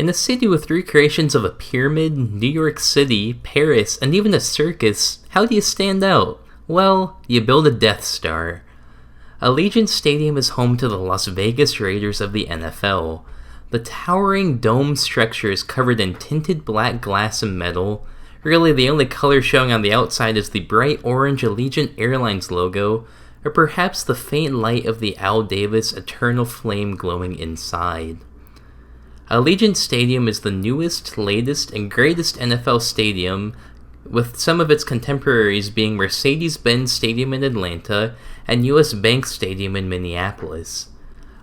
In a city with recreations of a pyramid, New York City, Paris, and even a circus, how do you stand out? Well, you build a Death Star. Allegiant Stadium is home to the Las Vegas Raiders of the NFL. The towering dome structure is covered in tinted black glass and metal. Really, the only color showing on the outside is the bright orange Allegiant Airlines logo, or perhaps the faint light of the Al Davis Eternal Flame glowing inside. Allegiant Stadium is the newest, latest, and greatest NFL stadium, with some of its contemporaries being Mercedes-Benz Stadium in Atlanta and US Bank Stadium in Minneapolis.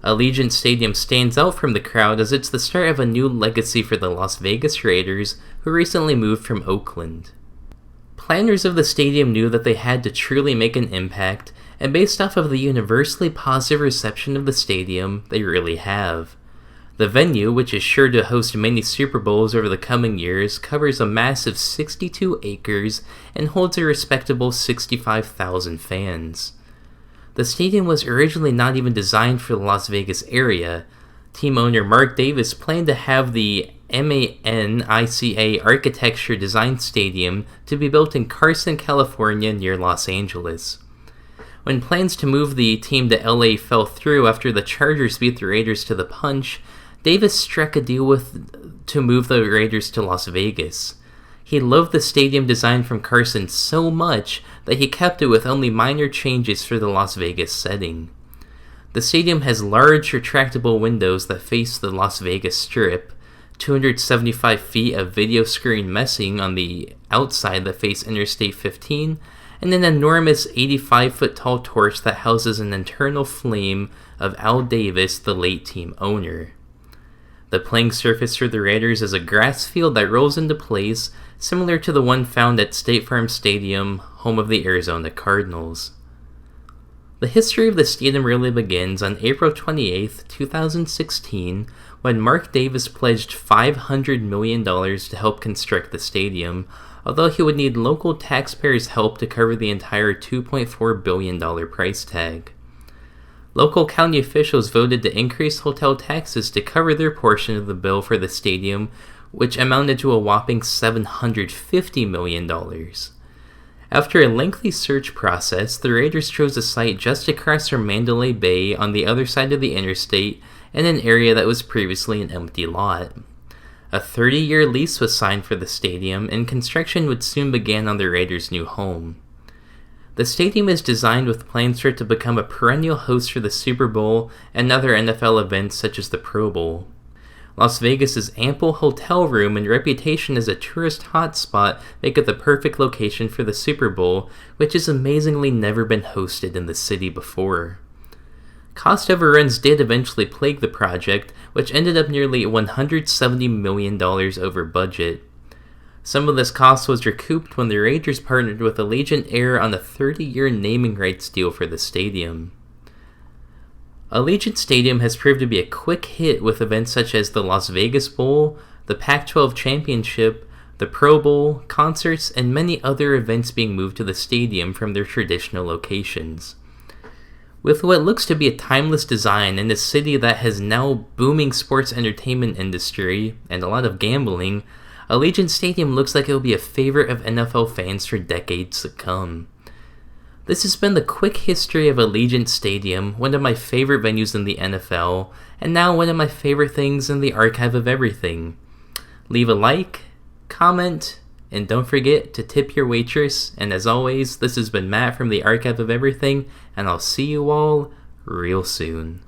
Allegiant Stadium stands out from the crowd as it's the start of a new legacy for the Las Vegas Raiders, who recently moved from Oakland. Planners of the stadium knew that they had to truly make an impact, and based off of the universally positive reception of the stadium, they really have. The venue, which is sure to host many Super Bowls over the coming years, covers a massive 62 acres and holds a respectable 65,000 fans. The stadium was originally not even designed for the Las Vegas area. Team owner Mark Davis planned to have the MANICA Architecture designed stadium to be built in Carson, California near Los Angeles. When plans to move the team to LA fell through after the Chargers beat the Raiders to the punch, Davis struck a deal to move the Raiders to Las Vegas. He loved the stadium design from Carson so much that he kept it with only minor changes for the Las Vegas setting. The stadium has large retractable windows that face the Las Vegas Strip, 275 feet of video screen messing on the outside that face Interstate 15, and an enormous 85-foot tall torch that houses an eternal flame of Al Davis, the late team owner. The playing surface for the Raiders is a grass field that rolls into place, similar to the one found at State Farm Stadium, home of the Arizona Cardinals. The history of the stadium really begins on April 28, 2016, when Mark Davis pledged $500 million to help construct the stadium, although he would need local taxpayers' help to cover the entire $2.4 billion price tag. Local county officials voted to increase hotel taxes to cover their portion of the bill for the stadium, which amounted to a whopping $750 million. After a lengthy search process, the Raiders chose a site just across from Mandalay Bay on the other side of the interstate in an area that was previously an empty lot. A 30-year lease was signed for the stadium, and construction would soon begin on the Raiders' new home. The stadium is designed with plans for it to become a perennial host for the Super Bowl and other NFL events such as the Pro Bowl. Las Vegas's ample hotel room and reputation as a tourist hotspot make it the perfect location for the Super Bowl, which has amazingly never been hosted in the city before. Cost overruns did eventually plague the project, which ended up nearly $170 million over budget. Some of this cost was recouped when the Raiders partnered with Allegiant Air on a 30-year naming rights deal for the stadium. Allegiant Stadium has proved to be a quick hit with events such as the Las Vegas Bowl, the Pac-12 Championship, the Pro Bowl, concerts, and many other events being moved to the stadium from their traditional locations. With what looks to be a timeless design in a city that has now booming sports entertainment industry and a lot of gambling, Allegiant Stadium looks like it will be a favorite of NFL fans for decades to come. This has been the quick history of Allegiant Stadium, one of my favorite venues in the NFL, and now one of my favorite things in the archive of everything. Leave a like, comment, and don't forget to tip your waitress, and as always, this has been Matt from the Archive of Everything, and I'll see you all real soon.